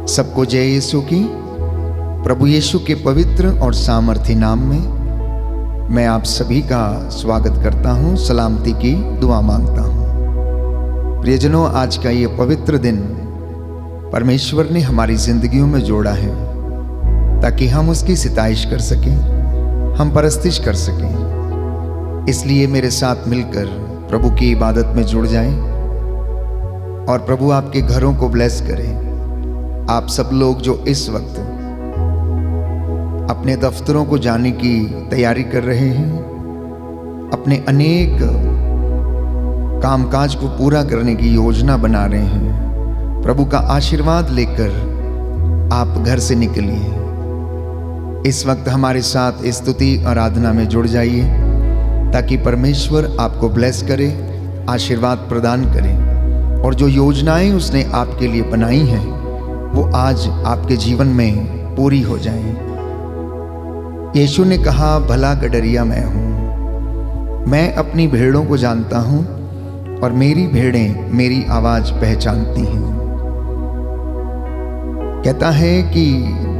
सबको जय यीशु की। प्रभु यीशु के पवित्र और सामर्थी नाम में मैं आप सभी का स्वागत करता हूं, सलामती की दुआ मांगता हूं। प्रियजनों, आज का ये पवित्र दिन परमेश्वर ने हमारी जिंदगियों में जोड़ा है ताकि हम उसकी सिताइश कर सकें, हम परस्तिश कर सकें। इसलिए मेरे साथ मिलकर प्रभु की इबादत में जुड़ जाएं और प्रभु आपके घरों को ब्लेस करें। आप सब लोग जो इस वक्त अपने दफ्तरों को जाने की तैयारी कर रहे हैं, अपने अनेक कामकाज को पूरा करने की योजना बना रहे हैं, प्रभु का आशीर्वाद लेकर आप घर से निकलिए। इस वक्त हमारे साथ स्तुति आराधना में जुड़ जाइए ताकि परमेश्वर आपको ब्लेस करे, आशीर्वाद प्रदान करे और जो योजनाएं उसने आपके लिए बनाई हैं वो आज आपके जीवन में पूरी हो जाएं। यीशु ने कहा, भला गडरिया मैं हूं, मैं अपनी भेड़ों को जानता हूं और मेरी भेड़ें मेरी आवाज पहचानती हैं। कहता है कि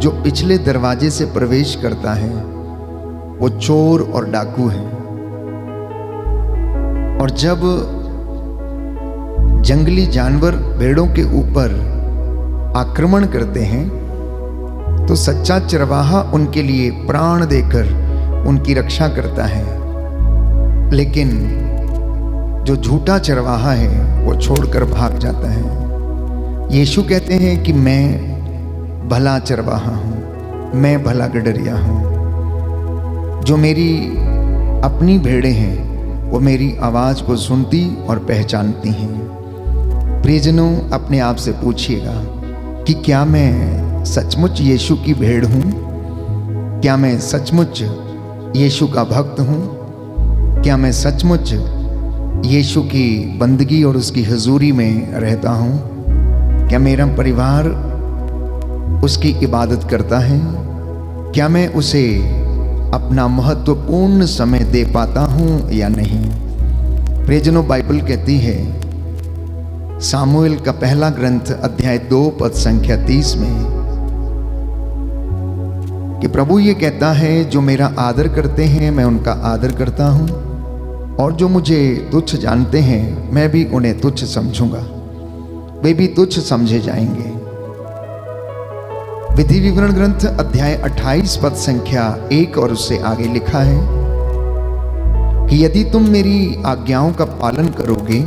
जो पिछले दरवाजे से प्रवेश करता है वो चोर और डाकू है, और जब जंगली जानवर भेड़ों के ऊपर आक्रमण करते हैं तो सच्चा चरवाहा उनके लिए प्राण देकर उनकी रक्षा करता है, लेकिन जो झूठा चरवाहा है वो छोड़कर भाग जाता है। यीशु कहते हैं कि मैं भला चरवाहा हूं, मैं भला गडरिया हूं। जो मेरी अपनी भेड़ें हैं वो मेरी आवाज को सुनती और पहचानती हैं। प्रियजनों, अपने आप से पूछिएगा कि क्या मैं सचमुच यीशु की भेड़ हूं? क्या मैं सचमुच यीशु का भक्त हूं? क्या मैं सचमुच यीशु की बंदगी और उसकी हुजूरी में रहता हूं? क्या मेरा परिवार उसकी इबादत करता है? क्या मैं उसे अपना महत्वपूर्ण समय दे पाता हूं या नहीं? प्रियजनों, बाइबल कहती है सामुएल का पहला ग्रंथ अध्याय 2 पद संख्या 30 में कि प्रभु ये कहता है, जो मेरा आदर करते हैं मैं उनका आदर करता हूं, और जो मुझे तुच्छ जानते हैं मैं भी उन्हें तुच्छ समझूंगा, वे भी तुच्छ समझे जाएंगे। विधि विवरण ग्रंथ अध्याय 28 पद संख्या 1 और उससे आगे लिखा है कि यदि तुम मेरी आज्ञाओं का पालन करोगे,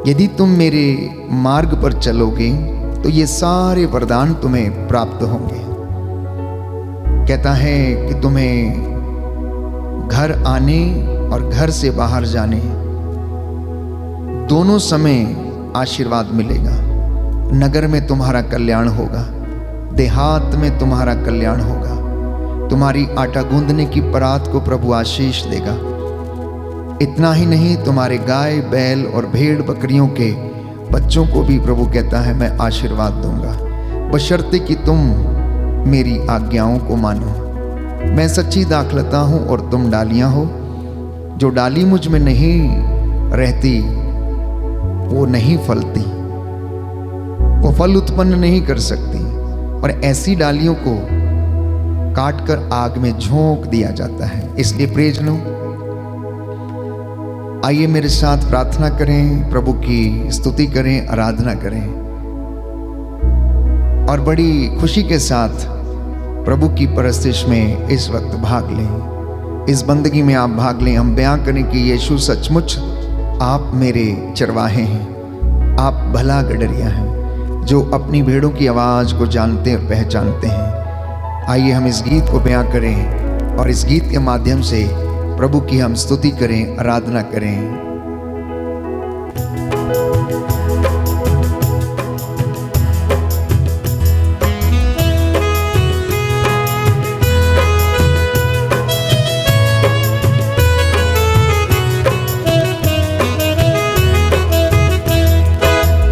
यदि तुम मेरे मार्ग पर चलोगे तो ये सारे वरदान तुम्हें प्राप्त होंगे। कहता है कि तुम्हें घर आने और घर से बाहर जाने दोनों समय आशीर्वाद मिलेगा। नगर में तुम्हारा कल्याण होगा, देहात में तुम्हारा कल्याण होगा। तुम्हारी आटा गूंदने की परात को प्रभु आशीष देगा। इतना ही नहीं, तुम्हारे गाय बैल और भेड़ बकरियों के बच्चों को भी प्रभु कहता है मैं आशीर्वाद दूंगा, बशर्ते कि तुम मेरी आज्ञाओं को मानो। मैं सच्ची दाखलता हूं और तुम डालियां हो। जो डाली मुझ में नहीं रहती वो नहीं फलती, वो फल उत्पन्न नहीं कर सकती, और ऐसी डालियों को काटकर आग में झोंक दिया जाता है। इसलिए प्रियजनों, आइए मेरे साथ प्रार्थना करें, प्रभु की स्तुति करें, आराधना करें और बड़ी खुशी के साथ प्रभु की परस्तिश में इस वक्त भाग लें। इस बंदगी में आप भाग लें। हम बयां करें कि यीशु सचमुच आप मेरे चरवाहे हैं, आप भला गडरिया हैं जो अपनी भेड़ों की आवाज को जानते और पहचानते हैं। आइए हम इस गीत को बयां करें और इस गीत के माध्यम से प्रभु की हम स्तुति करें, आराधना करें।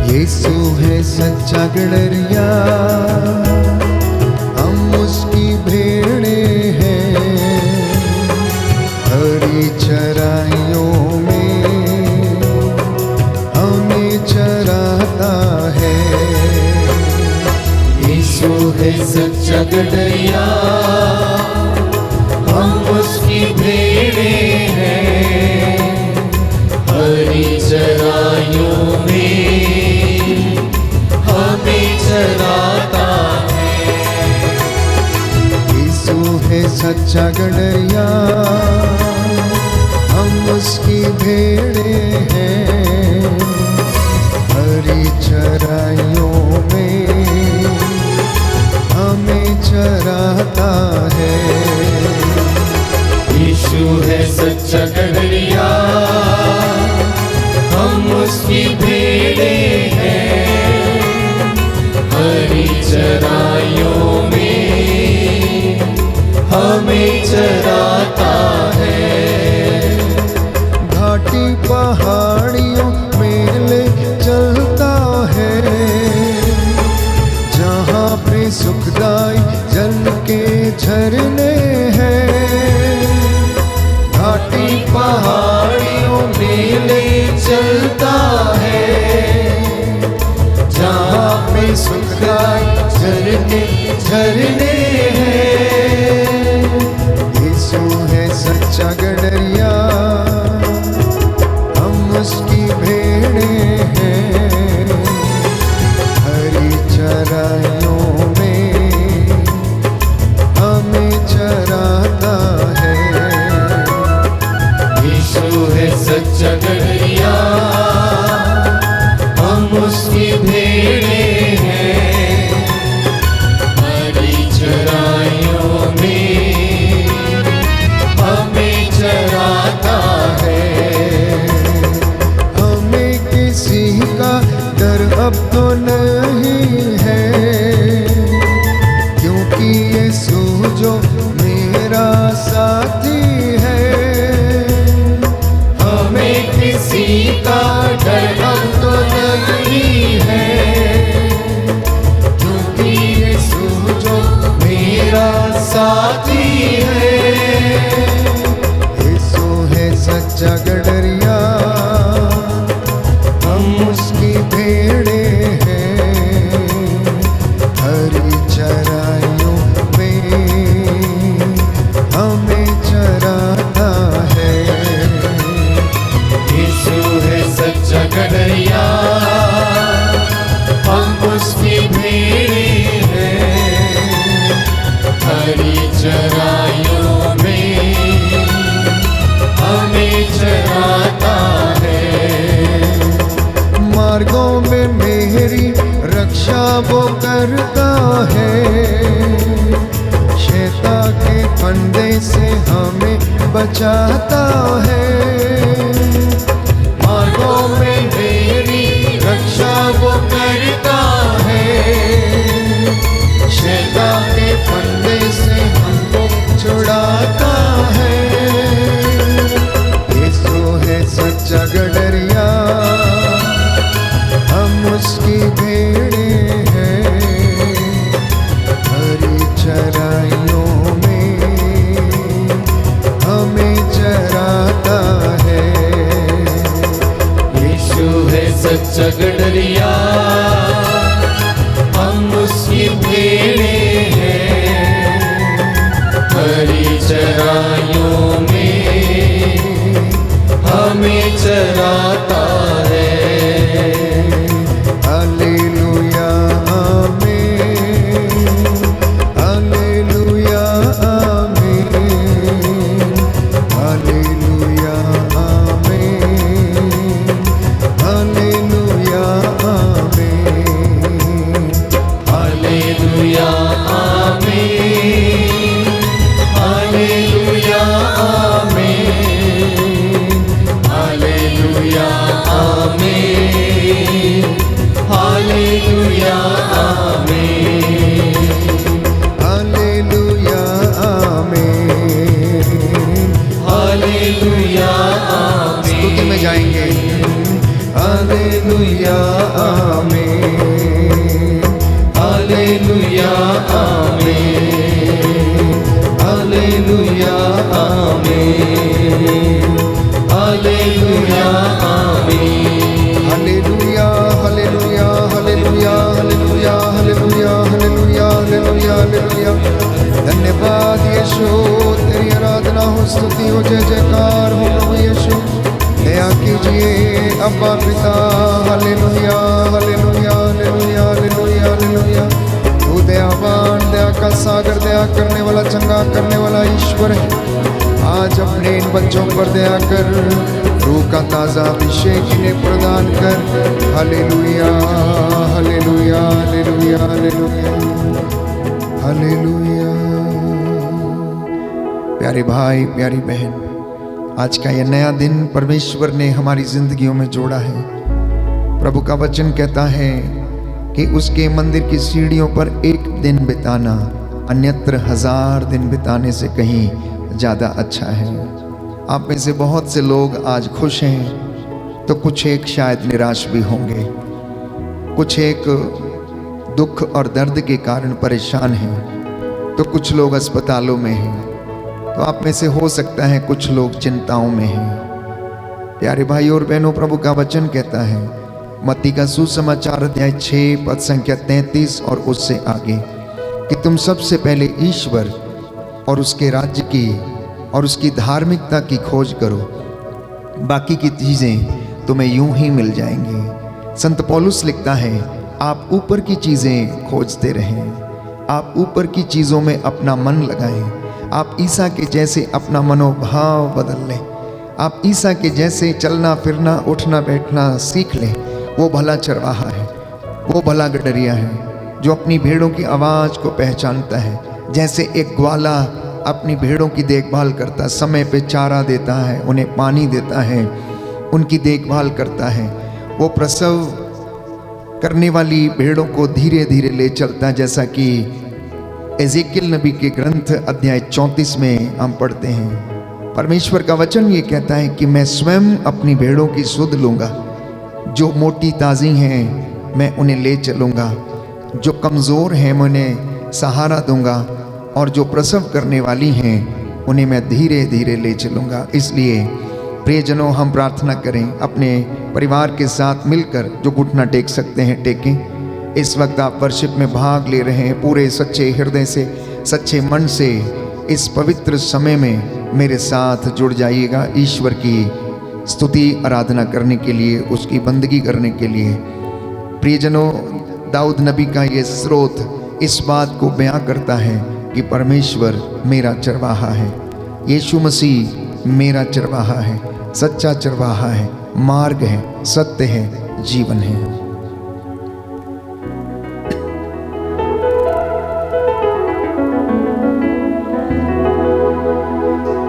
यीशु है सच्चा गडरिया, हम उसकी भेड़ें हैं। हरी चराइयों में हमें चराता है। यीशु है सच्चा गदरिया, हम उसकी भेड़े हैं, हरी चराइयों में हमें चराता है। यीशु है सच्चा गदरिया, हम उसकी भेड़े हैं, हरी चराइयों में हमें चराता है। यीशु है सच्चा गदरिया, हम उसकी भेड़े हैं, हरी चराइयों में हमें चराता है। घाटी पहाड़ियों में ले चलता है, जहाँ पे सुखदाई जल के झरने हैं। घाटी पहाड़ियों में ले चलता है, जहाँ पे सुखदाई झरने झरने हैं। यीशु है सच्चा गदरिया, हम उसकी भेड़े हैं, हरी चराइयों में हमें चराता है। यीशु है सच्चा गदरिया, हम उसकी भेड़े हैं, हरी चराइयों में हमें चराता है। हमें किसी का डर अब तो नहीं है, क्योंकि यीशु जो मेरा साथी है। हमें किसी का डर अब तो नहीं है, क्योंकि यीशु जो मेरा साथी है। यीशु है सच्चा गदरिया, हम उसकी भेड़े हैं, हरी चराइयों में हमें चराता है। यीशु है सच्चा गदरिया, हम उसकी भेड़े हैं, हरी चराइयों में हमें चराता है। मार्गों में मेरी रक्षा वो करता है, शैतान के फंदे से हमें बचाता है। मार्गों में मेरी रक्षा वो करता है, शैतान के फंदे से हमको छुड़ाता है। यीशु है सच्चा गदरिया, हम उसकी भेड़े हैं, हरी चराइयों में हमें चराता है। यीशु है सच्चा गदरिया, हम उसकी भेड़े हैं, हरी चराइयों में हमें चराता है। हालेलुया आमीन, हालेलुया आमीन, हालेलुया आमीन, हालेलुया आमीन, हालेलुया आमीन, हालेलुया आमीन, हालेलुया आमीन, हालेलुया आमीन, हालेलुया आमीन। हालेलुया आमीन। स्तुति में जाएंगे। हालेलुया आमीन, हालेलुया आमीन, हालेलुया आमीन, हालेलुया आमीन, hallelujah hallelujah hallelujah hallelujah hallelujah hallelujah स्तुति हो, जय जयकार हो प्रभु यीशु। दया कीजिए अब्बा पिता। Hallelujah hallelujah hallelujah hallelujah hallelujah. तू दयावान, दया का सागर, दया करने वाला, चंगा करने वाला ईश्वर है। आज अपने इन बच्चों पर दया कर, रूह का ताजा अभिषेक इन्हें प्रदान कर। Hallelujah hallelujah hallelujah hallelujah hallelujah. प्यारे भाई, प्यारी बहन, आज का यह नया दिन परमेश्वर ने हमारी जिंदगियों में जोड़ा है। प्रभु का वचन कहता है कि उसके मंदिर की सीढ़ियों पर एक दिन बिताना अन्यत्र 1000 दिन बिताने से कहीं ज़्यादा अच्छा है। आप में से बहुत से लोग आज खुश हैं, तो कुछ एक शायद निराश भी होंगे, कुछ एक दुख और दर्द के कारण परेशान हैं, तो कुछ लोग अस्पतालों में हैं, तो आप में से हो सकता है कुछ लोग चिंताओं में हैं। प्यारे भाई और बहनों, प्रभु का वचन कहता है मत्ती का सुसमाचार अध्याय 6 पद संख्या 33 और उससे आगे कि तुम सबसे पहले ईश्वर और उसके राज्य की और उसकी धार्मिकता की खोज करो, बाकी की चीज़ें तुम्हें यूं ही मिल जाएंगी। संत पौलुस लिखता है आप ऊपर की चीज़ें खोजते रहें, आप ऊपर की चीज़ों में अपना मन लगाएं, आप ईसा के जैसे अपना मनोभाव बदल लें, आप ईसा के जैसे चलना फिरना उठना बैठना सीख लें। वो भला चरवाहा है, वो भला गडरिया है जो अपनी भेड़ों की आवाज़ को पहचानता है। जैसे एक ग्वाला अपनी भेड़ों की देखभाल करता, समय पे चारा देता है, उन्हें पानी देता है, उनकी देखभाल करता है। वो प्रसव करने वाली भेड़ों को धीरे धीरे ले चलता है, जैसा कि एजेकियल नबी के ग्रंथ अध्याय 34 में हम पढ़ते हैं। परमेश्वर का वचन ये कहता है कि मैं स्वयं अपनी भेड़ों की सुध लूँगा, जो मोटी ताज़ी हैं मैं उन्हें ले चलूँगा, जो कमज़ोर हैं मैं उन्हें सहारा दूँगा, और जो प्रसव करने वाली हैं उन्हें मैं धीरे धीरे ले चलूँगा। इसलिए प्रियजनों, हम प्रार्थना करें, अपने परिवार के साथ मिलकर जो घुटना टेक सकते हैं टेकें। इस वक्त आप वर्शिप में भाग ले रहे हैं, पूरे सच्चे हृदय से, सच्चे मन से इस पवित्र समय में मेरे साथ जुड़ जाइएगा ईश्वर की स्तुति आराधना करने के लिए, उसकी बंदगी करने के लिए। प्रियजनों, दाऊद नबी का ये स्रोत इस बात को बयां करता है कि परमेश्वर मेरा चरवाहा है, यीशु मसीह मेरा चरवाहा है, सच्चा चरवाहा है, मार्ग है, सत्य है, जीवन है।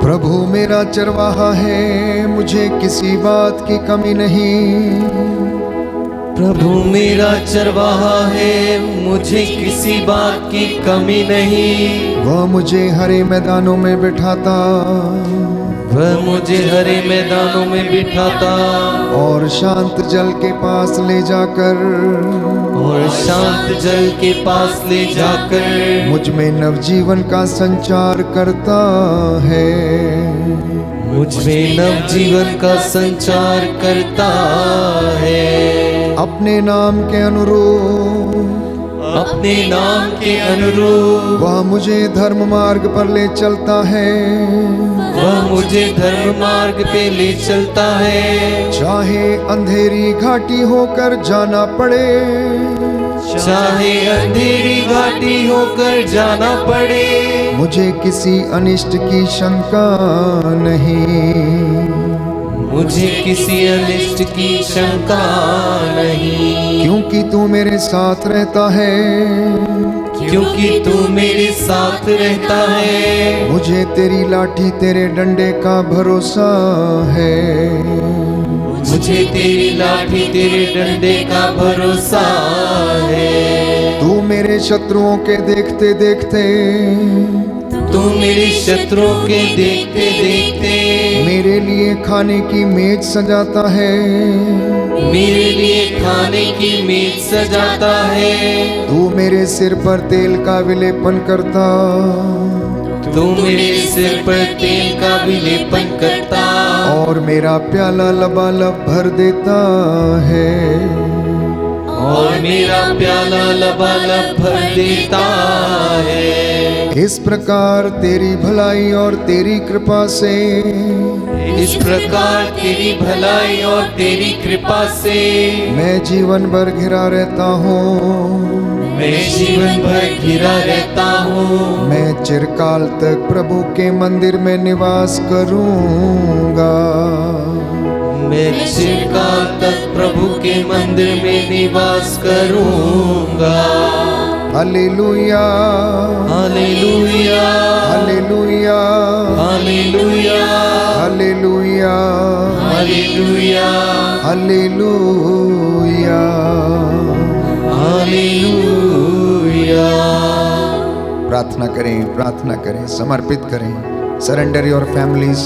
प्रभु मेरा चरवाहा है, मुझे किसी बात की कमी नहीं। प्रभु मेरा चरवाहा है, मुझे किसी बात की कमी नहीं। वह मुझे हरे मैदानों में बिठाता, वह मुझे हरे मैदानों में बिठाता, और शांत जल के पास ले जाकर, और शांत जल के पास ले जाकर मुझ में नवजीवन का संचार करता है। मुझ में नवजीवन का संचार करता है। अपने नाम के अनुरूप, अपने नाम के अनुरूप वह मुझे धर्म मार्ग पर ले चलता है। वह मुझे धर्म मार्ग पे ले चलता है। चाहे अंधेरी घाटी होकर जाना पड़े, चाहे अंधेरी घाटी होकर जाना पड़े, मुझे किसी अनिष्ट की शंका नहीं। मुझे किसी अनिष्ट की शंका नहीं। क्योंकि तू मेरे साथ रहता है, क्योंकि तू मेरे साथ रहता है। मुझे तेरी लाठी तेरे डंडे का भरोसा है। मुझे तेरी लाठी तेरे डंडे का भरोसा है। तू मेरे शत्रुओं के देखते देखते, तू मेरे शत्रुओं के देखते देखते मेरे लिए खाने की मेज सजाता है। मेरे लिए खाने की मेज सजाता है। तू मेरे सिर पर तेल का विलेपन करता, तू मेरे सिर पर तेल का विलेपन करता, और मेरा प्याला लबालब भर देता है। और मेरा प्याला लबालब भर देता है। इस प्रकार तेरी भलाई और तेरी कृपा से, इस प्रकार तेरी भलाई और तेरी कृपा से मैं जीवन भर घिरा रहता हूँ। मैं जीवन भर घिरा रहता हूँ। मैं चिरकाल तक प्रभु के मंदिर में निवास करूँगा। मैं चिरकाल तक प्रभु के मंदिर में निवास करूँगा। Hallelujah, hallelujah, hallelujah, hallelujah, hallelujah, hallelujah, hallelujah, hallelujah. प्रार्थना करें, प्रार्थना करें, समर्पित करें। सरेंडर योर फैमिलीज,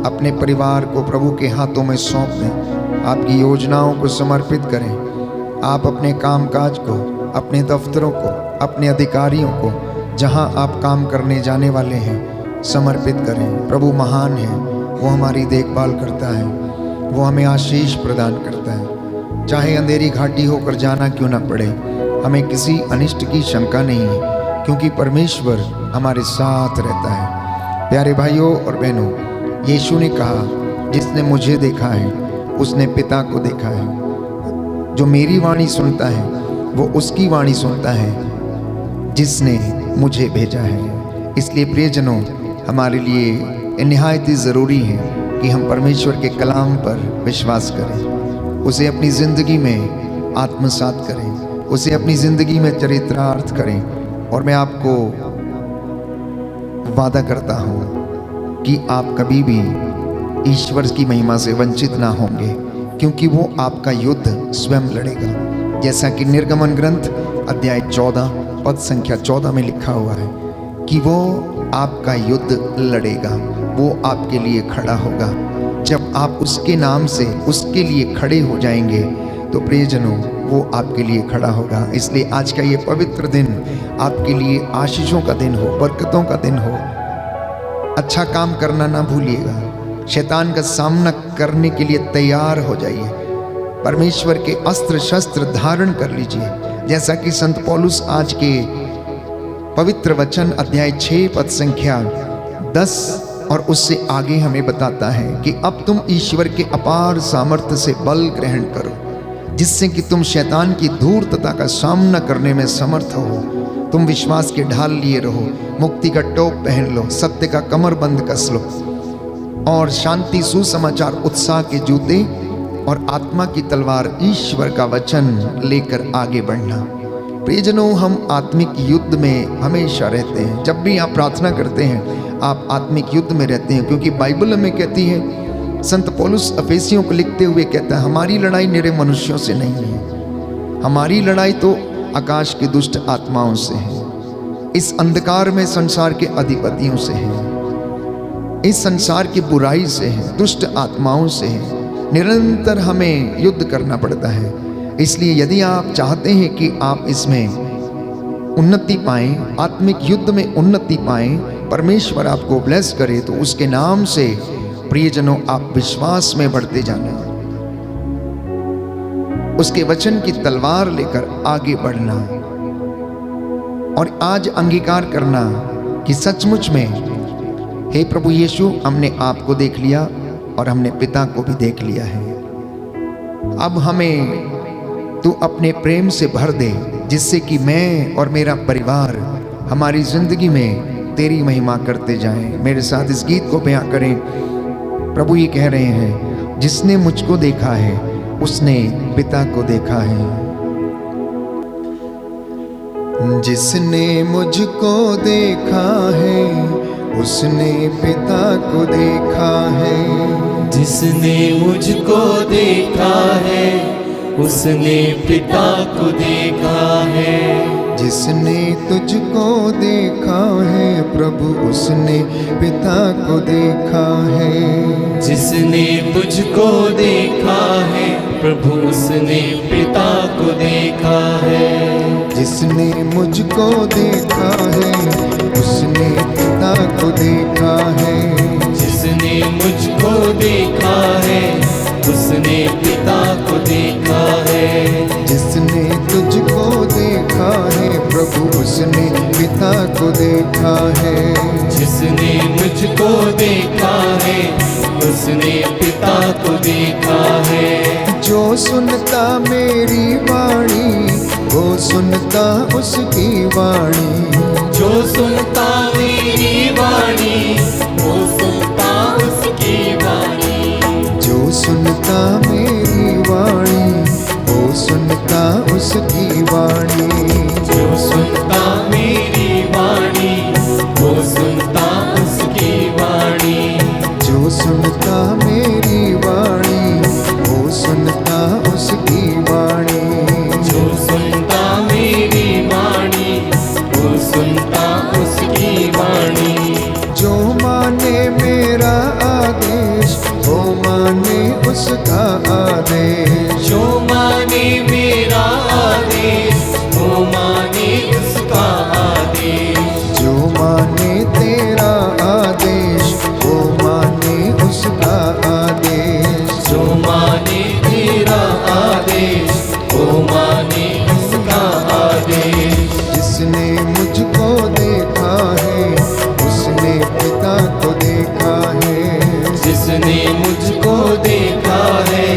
अपने परिवार को प्रभु के हाथों में सौंप दें। आपकी योजनाओं को समर्पित करें। आप अपने कामकाज को, अपने दफ्तरों को, अपने अधिकारियों को, जहां आप काम करने जाने वाले हैं, समर्पित करें। प्रभु महान है, वो हमारी देखभाल करता है, वो हमें आशीष प्रदान करता है। चाहे अंधेरी घाटी होकर जाना क्यों ना पड़े, हमें किसी अनिष्ट की शंका नहीं है, क्योंकि परमेश्वर हमारे साथ रहता है। प्यारे भाइयों और बहनों, यीशु ने कहा, जिसने मुझे देखा है उसने पिता को देखा है। जो मेरी वाणी सुनता है वो उसकी वाणी सुनता है जिसने मुझे भेजा है। इसलिए प्रियजनों, हमारे लिए निहायत ही ज़रूरी है कि हम परमेश्वर के कलाम पर विश्वास करें, उसे अपनी ज़िंदगी में आत्मसात करें, उसे अपनी ज़िंदगी में चरित्रार्थ करें। और मैं आपको वादा करता हूँ कि आप कभी भी ईश्वर की महिमा से वंचित ना होंगे, क्योंकि वो आपका युद्ध स्वयं लड़ेगा। जैसा कि निर्गमन ग्रंथ अध्याय 14 पद संख्या 14 में लिखा हुआ है कि वो आपका युद्ध लड़ेगा, वो आपके लिए खड़ा होगा। जब आप उसके नाम से उसके लिए खड़े हो जाएंगे तो प्रियजनों, वो आपके लिए खड़ा होगा। इसलिए आज का ये पवित्र दिन आपके लिए आशीषों का दिन हो, बरकतों का दिन हो। अच्छा काम करना ना भूलिएगा। शैतान का सामना करने के लिए तैयार हो जाइए। परमेश्वर के अस्त्र शस्त्र धारण कर लीजिए। जैसा कि संत पौलुस आज के पवित्र वचन अध्याय 6 पद संख्या 10 और उससे आगे हमें बताता है कि अब तुम ईश्वर के अपार सामर्थ्य से बल ग्रहण करो, जिससे कि तुम शैतान की धूर्तता का सामना करने में समर्थ हो। तुम विश्वास के ढाल लिए रहो, मुक्ति का टोप पहन लो, सत्य का कमरबंद कस लो और शांति, सुसमाचार, उत्साह के जूते और आत्मा की तलवार ईश्वर का वचन लेकर आगे बढ़ना। प्रियजनों, हम आत्मिक युद्ध में हमेशा रहते हैं। जब भी आप प्रार्थना करते हैं आप आत्मिक युद्ध में रहते हैं, क्योंकि बाइबल हमें कहती है, संत पौलुस अफेसियों को लिखते हुए कहता है, हमारी लड़ाई निरे मनुष्यों से नहीं है, हमारी लड़ाई तो आकाश की दुष्ट आत्माओं से है, इस अंधकार में संसार के अधिपतियों से है, इस संसार की बुराई से है, दुष्ट आत्माओं से है। निरंतर हमें युद्ध करना पड़ता है। इसलिए यदि आप चाहते हैं कि आप इसमें उन्नति पाएं, आत्मिक युद्ध में उन्नति पाएं, परमेश्वर आपको ब्लेस करे, तो उसके नाम से प्रियजनों आप विश्वास में बढ़ते जाना, उसके वचन की तलवार लेकर आगे बढ़ना और आज अंगीकार करना कि सचमुच में, हे प्रभु यीशु, हमने आपको देख लिया और हमने पिता को भी देख लिया है। अब हमें तू अपने प्रेम से भर दे, जिससे कि मैं और मेरा परिवार हमारी जिंदगी में तेरी महिमा करते जाएं। मेरे साथ इस गीत को बयां करें। प्रभु ये कह रहे हैं, जिसने मुझको देखा है उसने पिता को देखा है। जिसने मुझको देखा है उसने पिता को देखा है। जिसने मुझको देखा है उसने पिता को देखा है। जिसने तुझको देखा है प्रभु उसने पिता को देखा है। जिसने तुझको देखा है प्रभु उसने पिता को देखा है। जिसने मुझको देखा है उसने पिता को देखा है। जिसने मुझको देखा है उसने पिता को देखा है। है। जिसने तुझको देखा है प्रभु उसने पिता को देखा है। जिसने मुझको देखा है उसने पिता को देखा है। जो सुनता मेरी वाणी वो सुनता उसकी वाणी। जो सुनता मेरी वाणी वो सुनता उसकी वाणी। जो सुनता मेरी वाणी वो सुनता उसकी वाणी। जो सुनता मेरी वाणी वो सुनता उसकी वाणी। जो सुनता मेरी वाणी वो सुनता उसकी वाणी। जो सुनता मेरी वाणी वो सुनता उसकी वाणी। जो माने मेरा आदेश वो माने उसका आदेश। जो माने मेरा आदेश वो माने उसका आदेश। जो माने तेरा आदेश वो माने उसका आदेश। जो माने तेरा आदेश वो माने उसका आदेश। जिसने मुझको देखा है उसने पिता को देखा है। जिसने मुझको देखा है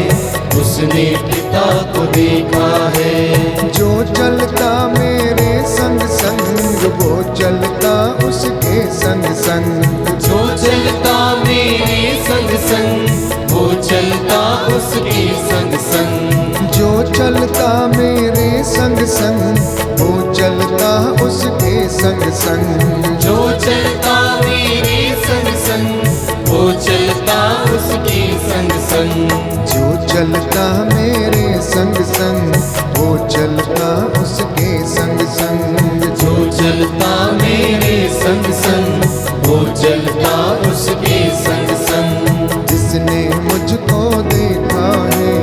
उसने पिता को देखा है। जो चलता मेरे संग संग वो चलता उसके संग संग। जो चलता मेरे संग संग वो चलता उसके संग संग। जो चलता मेरे संग संग वो चलता उसके संग संग। जो चलता मेरे संग संग वो चलता उसके संग संग। जो चलता मेरे संग संग वो चलता उसके संग संग। जो चलता मेरे संग संग वो चलता उसके संग संग। जिसने मुझको देखा है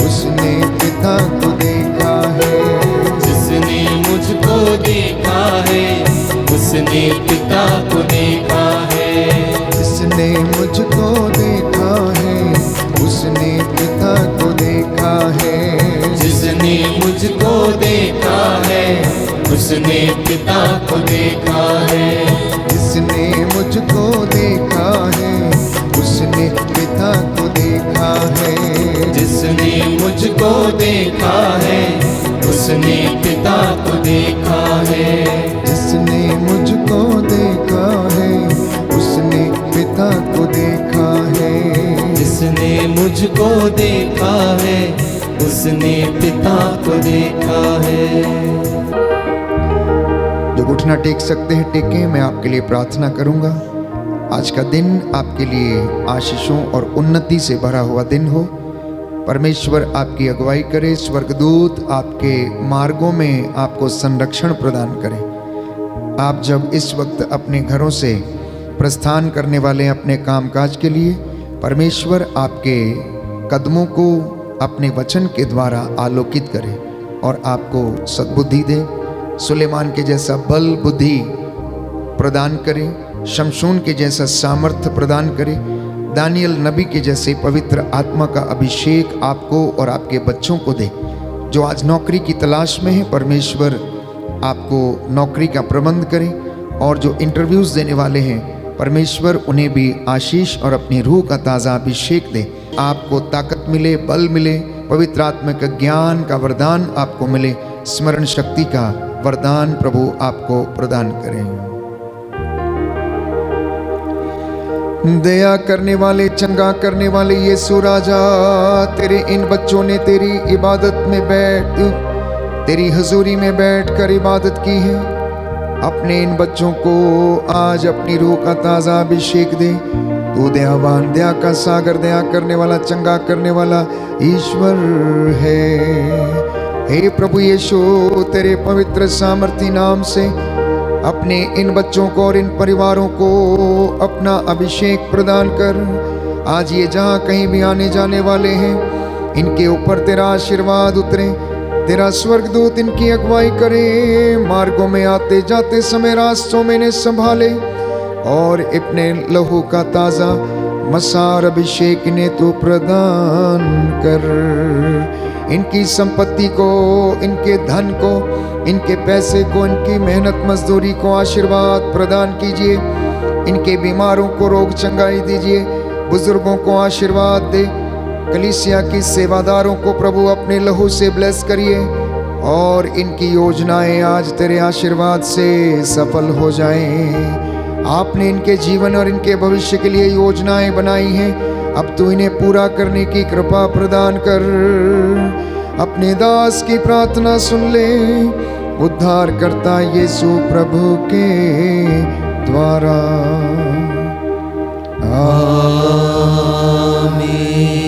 उसने पिता को देखा है। जिसने मुझको देखा है उसने पिता को देखा है। जिसने मुझको देखा है उसने पिता को देखा है। जिसने मुझको देखा है उसने पिता को देखा है। जिसने मुझको देखा है उसने पिता को देखा है। जिसने मुझको देखा है उसने पिता को देखा है। जिसने मुझको देखा है उसने पिता को देखा है। जिसने मुझको देखा है उसने पिता को देखा है। जो घुटना टेक सकते हैं टेकें। मैं आपके लिए प्रार्थना करूंगा। आज का दिन आपके लिए आशीषों और उन्नति से भरा हुआ दिन हो। परमेश्वर आपकी अगुवाई करे। स्वर्गदूत आपके मार्गों में आपको संरक्षण प्रदान करे। आप जब इस वक्त अपने घरों से प्रस्थान करने वाले हैं अपने कामकाज के लिए, परमेश्वर आपके कदमों को अपने वचन के द्वारा आलोकित करे और आपको सद्बुद्धि दे। सुलेमान के जैसा बल बुद्धि प्रदान करे। शमशून के जैसा सामर्थ्य प्रदान करे। दानियल नबी के जैसे पवित्र आत्मा का अभिषेक आपको और आपके बच्चों को दे। जो आज नौकरी की तलाश में है, परमेश्वर आपको नौकरी का प्रबंध करे। और जो इंटरव्यूज़ देने वाले हैं, परमेश्वर उन्हें भी आशीष और अपनी रूह का ताज़ा अभिषेक दे। आपको ताकत मिले, बल मिले, पवित्र आत्मा का ज्ञान का वरदान आपको मिले, स्मरण शक्ति का वरदान प्रभु आपको प्रदान करें। दया करने वाले, चंगा करने वाले यीशु राजा, तेरे इन बच्चों ने तेरी इबादत में तेरी हजूरी में बैठकर इबादत की है। अपने इन बच्चों को आज अपनी रूह का ताज़ा अभिषेक दे। तू दयावान, दया का सागर, दया करने वाला, चंगा करने वाला ईश्वर है। हे प्रभु यीशु, तेरे पवित्र सामर्थी नाम से अपने इन बच्चों को और इन परिवारों को अपना अभिषेक प्रदान कर। आज ये जहाँ कहीं भी आने जाने वाले हैं, इनके ऊपर तेरा आशीर्वाद उतरे। तेरा स्वर्गदूत इनकी अगुवाई करे। मार्गों में आते जाते समय रास्तों में इन्हें संभाले और अपने लहू का ताज़ा मसार अभिषेक इन्हें तू प्रदान कर। इनकी संपत्ति को, इनके धन को, इनके पैसे को, इनकी मेहनत मजदूरी को आशीर्वाद प्रदान कीजिए। इनके बीमारों को रोग चंगाई दीजिए, बुजुर्गों को आशीर्वाद दे। कलीसिया की सेवादारों को प्रभु अपने लहू से ब्लेस करिए और इनकी योजनाएं आज तेरे आशीर्वाद से सफल हो जाएं। आपने इनके जीवन और इनके भविष्य के लिए योजनाएं बनाई हैं, अब तू इन्हें पूरा करने की कृपा प्रदान कर। अपने दास की प्रार्थना सुन ले, उद्धार करता यीशु प्रभु के द्वारा। आमीन।